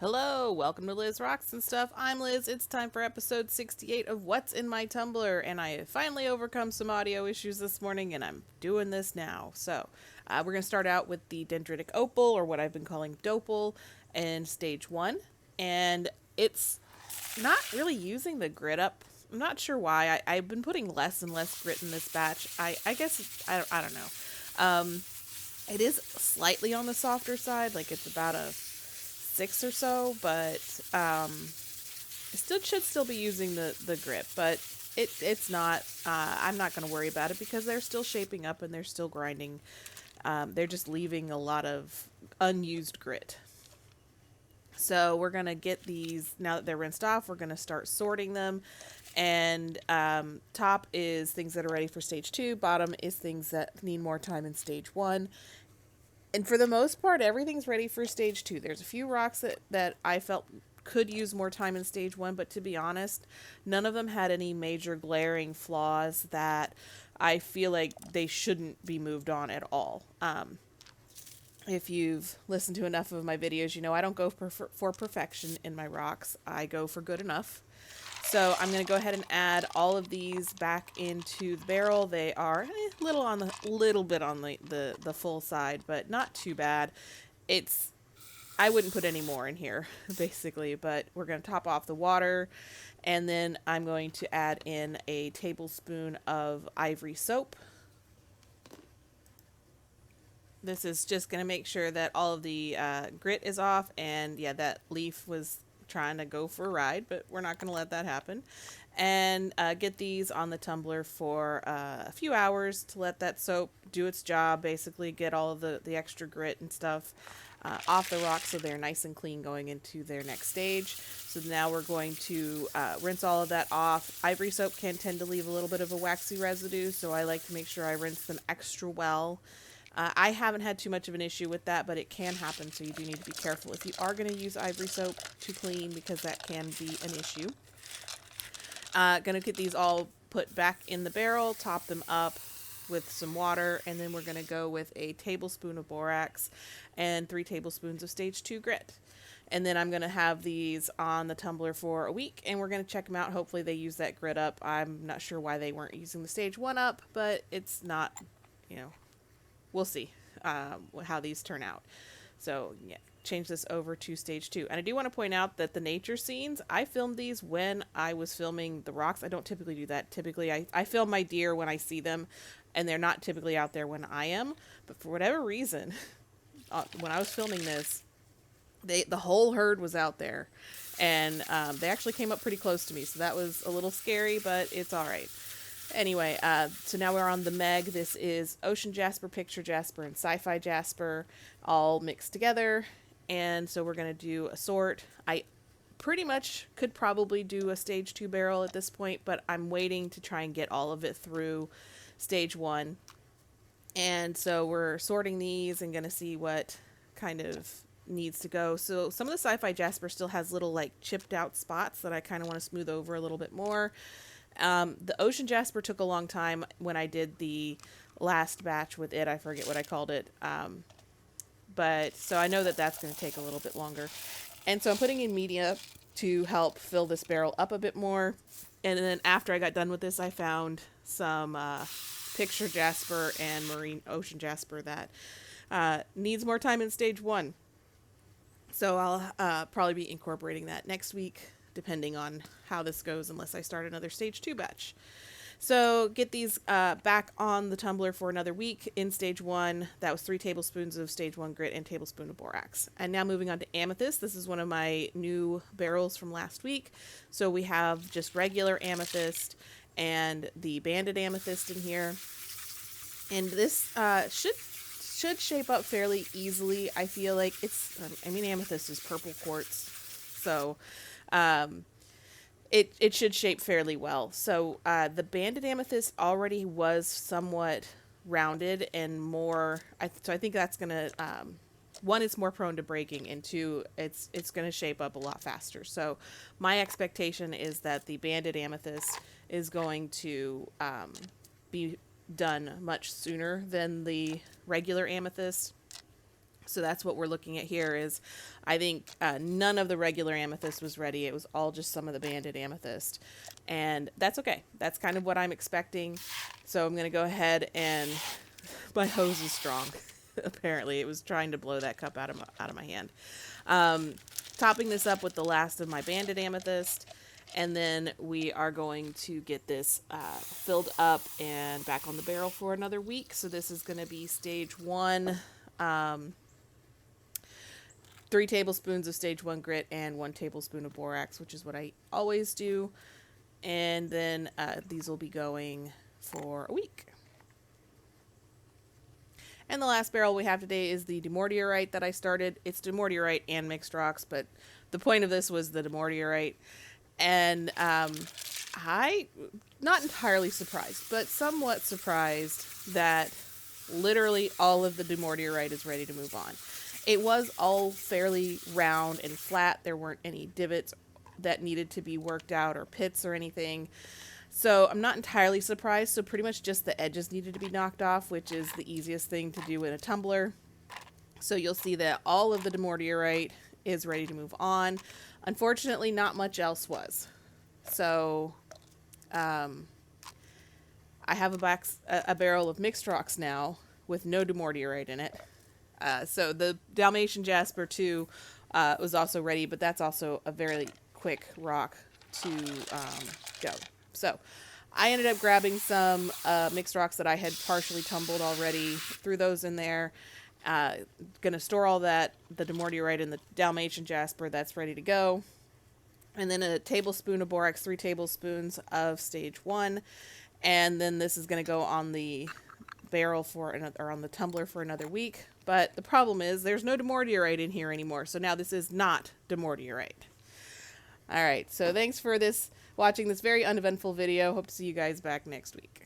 Hello, welcome to Liz Rocks and Stuff. I'm Liz. It's time for episode 68 of What's in My Tumbler, and I have finally overcome some audio issues this morning, and I'm doing this now. We're going to start out with the dendritic opal, or what I've been calling dopal, in stage 1, and it's not really using the grit up. I'm not sure why. I've been putting less and less grit in this batch. I guess, I don't know. It is slightly on the softer side, like it's about a 6 or so, but it should still be using the grip, but it's not. I'm not going to worry about it because they're still shaping up and they're still grinding. They're just leaving a lot of unused grit. So we're going to get these, now that they're rinsed off, we're going to start sorting them. And top is things that are ready for stage 2. Bottom is things that need more time in stage 1. And for the most part, everything's ready for stage 2. There's a few rocks that I felt could use more time in stage 1, but to be honest, none of them had any major glaring flaws that I feel like they shouldn't be moved on at all. If you've listened to enough of my videos, you know I don't go for perfection in my rocks. I go for good enough. So I'm going to go ahead and add all of these back into the barrel. They are a little bit on the full side, but not too bad. I wouldn't put any more in here, basically, but we're going to top off the water, and then I'm going to add in a tablespoon of ivory soap. This is just going to make sure that all of the grit is off, and yeah, that leaf was trying to go for a ride, but we're not going to let that happen. And get these on the tumbler for a few hours to let that soap do its job, basically get all of the extra grit and stuff off the rocks so they're nice and clean going into their next stage. So now we're going to rinse all of that off. Ivory soap can tend to leave a little bit of a waxy residue, so I like to make sure I rinse them extra well. I haven't had too much of an issue with that, but it can happen, so you do need to be careful if you are going to use ivory soap to clean, because that can be an issue. Going to get these all put back in the barrel, top them up with some water, and then we're going to go with a tablespoon of borax and 3 tablespoons of stage 2 grit. And then I'm going to have these on the tumbler for a week, and we're going to check them out. Hopefully they use that grit up. I'm not sure why they weren't using the stage 1 up, but it's not, we'll see how these turn out. So yeah, change this over to stage 2. And I do want to point out that the nature scenes, I filmed these when I was filming the rocks. I don't typically do that. Typically I film my deer when I see them, and they're not typically out there when I am. But for whatever reason, when I was filming this, the whole herd was out there, and they actually came up pretty close to me. So that was a little scary, but it's all right. Anyway, so now we're on the Meg. This is Ocean Jasper, Picture Jasper, and Sci-Fi Jasper all mixed together. And so we're going to do a sort. I pretty much could probably do a stage 2 barrel at this point, but I'm waiting to try and get all of it through stage 1. And so we're sorting these and going to see what kind of needs to go. So some of the Sci-Fi Jasper still has little like chipped out spots that I kind of want to smooth over a little bit more. The Ocean Jasper took a long time when I did the last batch with it. I forget what I called it. But so I know that that's going to take a little bit longer. And so I'm putting in media to help fill this barrel up a bit more. And then after I got done with this, I found some Picture Jasper and Marine Ocean Jasper that needs more time in stage 1. So I'll probably be incorporating that next week, depending on how this goes, unless I start another stage 2 batch. So get these back on the tumbler for another week in stage 1. That was 3 tablespoons of stage 1 grit and tablespoon of borax. And now moving on to Amethyst. This is one of my new barrels from last week. So we have just regular Amethyst and the banded Amethyst in here. And this should shape up fairly easily. I feel like Amethyst is purple quartz. So it should shape fairly well. So the banded amethyst already was somewhat rounded and more. So I think that's gonna one, it's more prone to breaking, and 2, it's gonna shape up a lot faster. So my expectation is that the banded amethyst is going to be done much sooner than the regular amethyst. So that's what we're looking at here is, I think none of the regular amethyst was ready. It was all just some of the banded amethyst. And that's okay. That's kind of what I'm expecting. So I'm going to go ahead and, my hose is strong. Apparently it was trying to blow that cup out of my hand. Topping this up with the last of my banded amethyst. And then we are going to get this filled up and back on the barrel for another week. So this is going to be stage 1. 3 tablespoons of stage 1 grit and 1 tablespoon of borax, which is what I always do. And then these will be going for a week. And the last barrel we have today is the Dumortierite that I started. It's Dumortierite and mixed rocks, but the point of this was the Dumortierite. And I, not entirely surprised, but somewhat surprised that literally all of the Dumortierite is ready to move on. It was all fairly round and flat. There weren't any divots that needed to be worked out or pits or anything. So I'm not entirely surprised. So pretty much just the edges needed to be knocked off, which is the easiest thing to do in a tumbler. So you'll see that all of the Dumortierite is ready to move on. Unfortunately, not much else was. So I have a barrel of mixed rocks now with no Dumortierite in it. So the Dalmatian Jasper 2 was also ready, but that's also a very quick rock to go. So I ended up grabbing some mixed rocks that I had partially tumbled already, threw those in there. Gonna store all that, the Dumortierite and the Dalmatian Jasper, that's ready to go. And then a tablespoon of borax, 3 tablespoons of stage 1. And then this is gonna go on the barrel for another, or on the tumbler for another week. But the problem is there's no Dumortierite in here anymore. So now this is not Dumortierite. All right. So thanks for watching this very uneventful video. Hope to see you guys back next week.